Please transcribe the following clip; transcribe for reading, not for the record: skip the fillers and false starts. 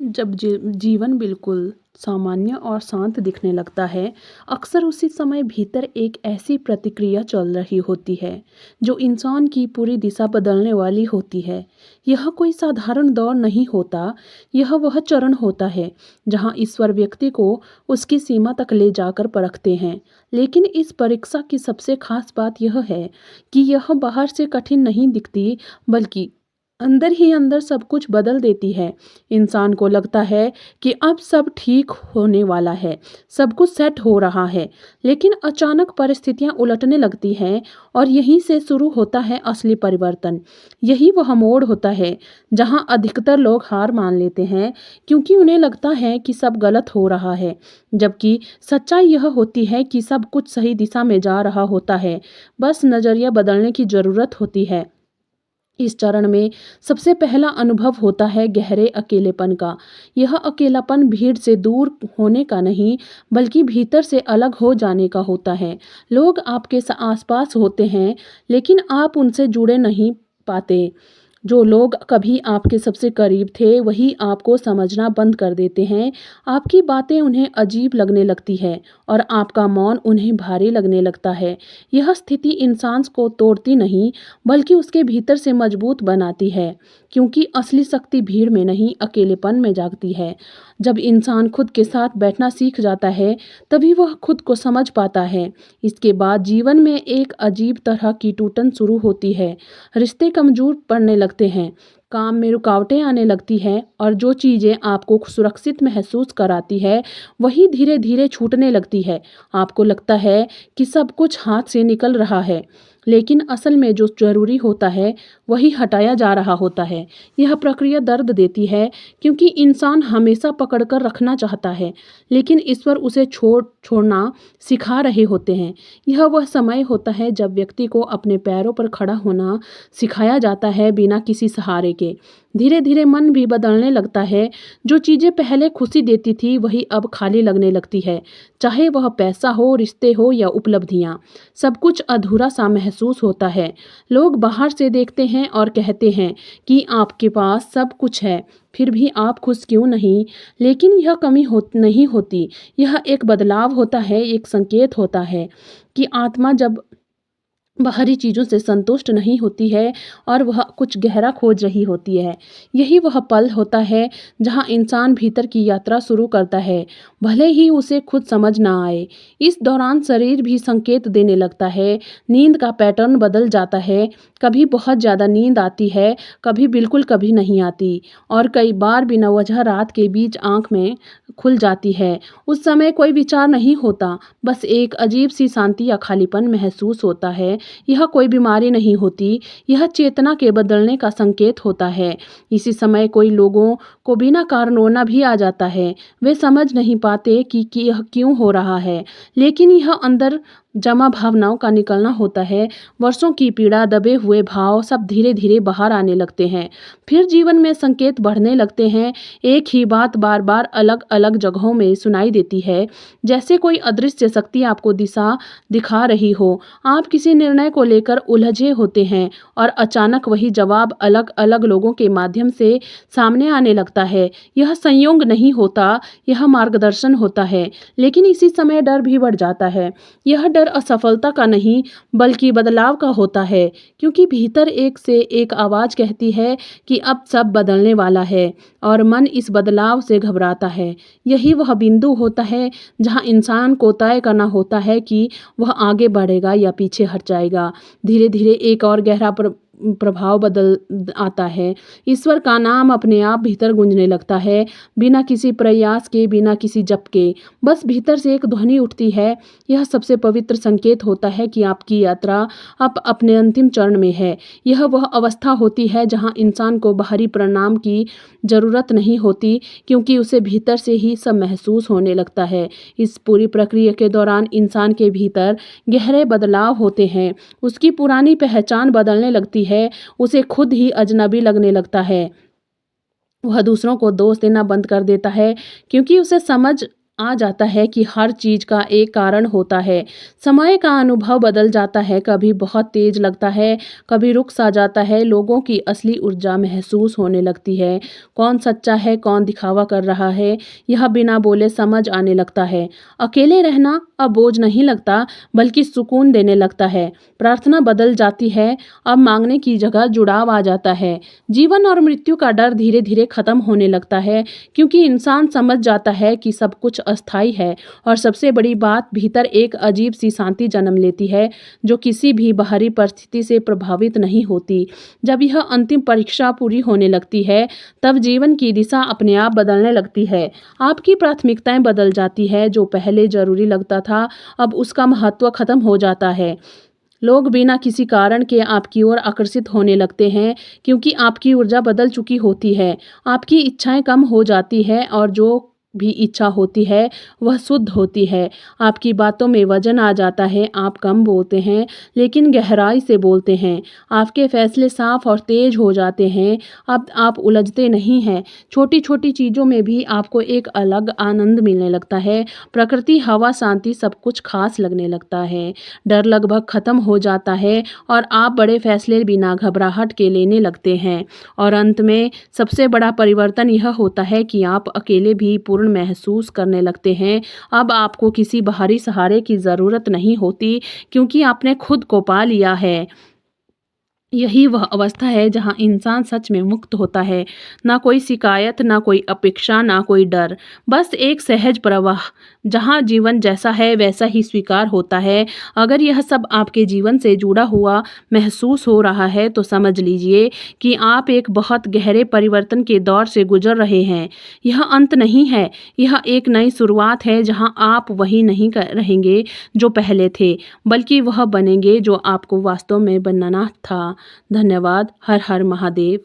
जब जीवन बिल्कुल सामान्य और शांत दिखने लगता है, अक्सर उसी समय भीतर एक ऐसी प्रतिक्रिया चल रही होती है, जो इंसान की पूरी दिशा बदलने वाली होती है। यह कोई साधारण दौर नहीं होता, यह वह चरण होता है, जहाँ ईश्वर व्यक्ति को उसकी सीमा तक ले जाकर परखते हैं। लेकिन इस परीक्षा की सबसे खास बात यह है कि यह बाहर से कठिन नहीं दिखती, बल्कि अंदर ही अंदर सब कुछ बदल देती है। इंसान को लगता है कि अब सब ठीक होने वाला है, सब कुछ सेट हो रहा है, लेकिन अचानक परिस्थितियां उलटने लगती हैं और यहीं से शुरू होता है असली परिवर्तन। यही वह मोड़ होता है जहां अधिकतर लोग हार मान लेते हैं, क्योंकि उन्हें लगता है कि सब गलत हो रहा है, जबकि सच्चाई यह होती है कि सब कुछ सही दिशा में जा रहा होता है। बस नज़रिया बदलने की ज़रूरत होती है। इस चरण में सबसे पहला अनुभव होता है गहरे अकेलेपन का। यह अकेलापन भीड़ से दूर होने का नहीं, बल्कि भीतर से अलग हो जाने का होता है। लोग आपके आसपास होते हैं, लेकिन आप उनसे जुड़े नहीं पाते। जो लोग कभी आपके सबसे करीब थे, वही आपको समझना बंद कर देते हैं। आपकी बातें उन्हें अजीब लगने लगती है और आपका मौन उन्हें भारी लगने लगता है। यह स्थिति इंसान को तोड़ती नहीं, बल्कि उसके भीतर से मजबूत बनाती है, क्योंकि असली शक्ति भीड़ में नहीं, अकेलेपन में जागती है। जब इंसान खुद के साथ बैठना सीख जाता है, तभी वह खुद को समझ पाता है। इसके बाद जीवन में एक अजीब तरह की टूटन शुरू होती है। रिश्ते कमजोर पड़ने लगते हैं, काम में रुकावटें आने लगती हैं और जो चीज़ें आपको सुरक्षित महसूस कराती है, वही धीरे धीरे छूटने लगती है। आपको लगता है कि सब कुछ हाथ से निकल रहा है, लेकिन असल में जो ज़रूरी होता है वही हटाया जा रहा होता है। यह प्रक्रिया दर्द देती है, क्योंकि इंसान हमेशा पकड़ कर रखना चाहता है, लेकिन ईश्वर उसे छोड़ना सिखा रहे होते हैं। यह वह समय होता है जब व्यक्ति को अपने पैरों पर खड़ा होना सिखाया जाता है, बिना किसी सहारे के। धीरे धीरे मन भी बदलने लगता है। जो चीज़ें पहले खुशी देती थी, वही अब खाली लगने लगती है। चाहे वह पैसा हो, रिश्ते हो या उपलब्धियाँ, सब कुछ अधूरा सा महसूस होता है। लोग बाहर से देखते हैं और कहते हैं कि आपके पास सब कुछ है, फिर भी आप खुश क्यों नहीं? लेकिन यह कमी नहीं होती, यह एक बदलाव होता है, एक संकेत होता है कि आत्मा जब बाहरी चीज़ों से संतुष्ट नहीं होती है और वह कुछ गहरा खोज रही होती है। यही वह पल होता है जहाँ इंसान भीतर की यात्रा शुरू करता है, भले ही उसे खुद समझ ना आए। इस दौरान शरीर भी संकेत देने लगता है। नींद का पैटर्न बदल जाता है। कभी बहुत ज़्यादा नींद आती है, कभी बिल्कुल कभी नहीं आती, और कई बार बिना वजह रात के बीच आँख में खुल जाती है। उस समय कोई विचार नहीं होता, बस एक अजीब सी शांति या खालीपन महसूस होता है। यह कोई बीमारी नहीं होती, यह चेतना के बदलने का संकेत होता है। इसी समय कोई लोगों को बिना कारण रोना भी आ जाता है। वे समझ नहीं पाते कि यह क्यों हो रहा है, लेकिन यह अंदर जमा भावनाओं का निकलना होता है। वर्षों की पीड़ा, दबे हुए भाव सब धीरे धीरे बाहर आने लगते हैं। फिर जीवन में संकेत बढ़ने लगते हैं। एक ही बात बार बार अलग अलग जगहों में सुनाई देती है, जैसे कोई अदृश्य शक्ति आपको दिशा दिखा रही हो। आप किसी निर्णय को लेकर उलझे होते हैं और अचानक वही जवाब अलग अलग लोगों के माध्यम से सामने आने लगता है। यह संयोग नहीं होता, यह मार्गदर्शन होता है। लेकिन इसी समय डर भी बढ़ जाता है। यह डर असफलता का नहीं, बल्कि बदलाव का होता है, क्योंकि भीतर एक से एक आवाज़ कहती है कि अब सब बदलने वाला है, और मन इस बदलाव से घबराता है। यही वह बिंदु होता है जहाँ इंसान को तय करना होता है कि वह आगे बढ़ेगा या पीछे हट जाएगा। धीरे धीरे एक और गहरा प्रभाव बदल आता है। ईश्वर का नाम अपने आप भीतर गूंजने लगता है, बिना किसी प्रयास के, बिना किसी जप के। बस भीतर से एक ध्वनि उठती है। यह सबसे पवित्र संकेत होता है कि आपकी यात्रा अब अपने अंतिम चरण में है। यह वह अवस्था होती है जहाँ इंसान को बाहरी परिणाम की जरूरत नहीं होती, क्योंकि उसे भीतर से ही सब महसूस होने लगता है। इस पूरी प्रक्रिया के दौरान इंसान के भीतर गहरे बदलाव होते हैं। उसकी पुरानी पहचान बदलने लगती है, उसे खुद ही अजनबी लगने लगता है। वह दूसरों को दोष देना बंद कर देता है, क्योंकि उसे समझ आ जाता है कि हर चीज़ का एक कारण होता है। समय का अनुभव बदल जाता है, कभी बहुत तेज़ लगता है, कभी रुक सा जाता है, लोगों की असली ऊर्जा महसूस होने लगती है। कौन सच्चा है, कौन दिखावा कर रहा है, यह बिना बोले समझ आने लगता है। अकेले रहना अब बोझ नहीं लगता, बल्कि सुकून देने लगता है। प्रार्थना बदल जाती है, अब मांगने की जगह जुड़ाव आ जाता है। जीवन और मृत्यु का डर धीरे धीरे खत्म होने लगता है, क्योंकि इंसान समझ जाता है कि सब कुछ अस्थायी है। और सबसे बड़ी बात, भीतर एक अजीब सी शांति जन्म लेती है, जो किसी भी बाहरी परिस्थिति से प्रभावित नहीं होती। जब यह अंतिम परीक्षा पूरी होने लगती है, तब जीवन की दिशा अपने आप बदलने लगती है। आपकी प्राथमिकताएं बदल जाती है, जो पहले जरूरी लगता था अब उसका महत्व खत्म हो जाता है। लोग बिना किसी कारण के आपकी ओर आकर्षित होने लगते हैं, क्योंकि आपकी ऊर्जा बदल चुकी होती है। आपकी इच्छाएं कम हो जाती है, और जो भी इच्छा होती है वह शुद्ध होती है। आपकी बातों में वजन आ जाता है, आप कम बोलते हैं लेकिन गहराई से बोलते हैं। आपके फैसले साफ और तेज हो जाते हैं, अब आप उलझते नहीं हैं। छोटी छोटी चीज़ों में भी आपको एक अलग आनंद मिलने लगता है। प्रकृति, हवा, शांति, सब कुछ खास लगने लगता है। डर लगभग खत्म हो जाता है, और आप बड़े फैसले बिना घबराहट के लेने लगते हैं। और अंत में सबसे बड़ा परिवर्तन यह होता है कि आप अकेले भी पूर्ण महसूस करने लगते हैं। अब आपको किसी बाहरी सहारे की ज़रूरत नहीं होती, क्योंकि आपने खुद को पा लिया है। यही वह अवस्था है जहाँ इंसान सच में मुक्त होता है। ना कोई शिकायत, ना कोई अपेक्षा, ना कोई डर, बस एक सहज प्रवाह, जहाँ जीवन जैसा है वैसा ही स्वीकार होता है। अगर यह सब आपके जीवन से जुड़ा हुआ महसूस हो रहा है, तो समझ लीजिए कि आप एक बहुत गहरे परिवर्तन के दौर से गुजर रहे हैं। यह अंत नहीं है, यह एक नई शुरुआत है, जहाँ आप वही नहीं रहेंगे जो पहले थे, बल्कि वह बनेंगे जो आपको वास्तव में बनना था। धन्यवाद। हर हर महादेव।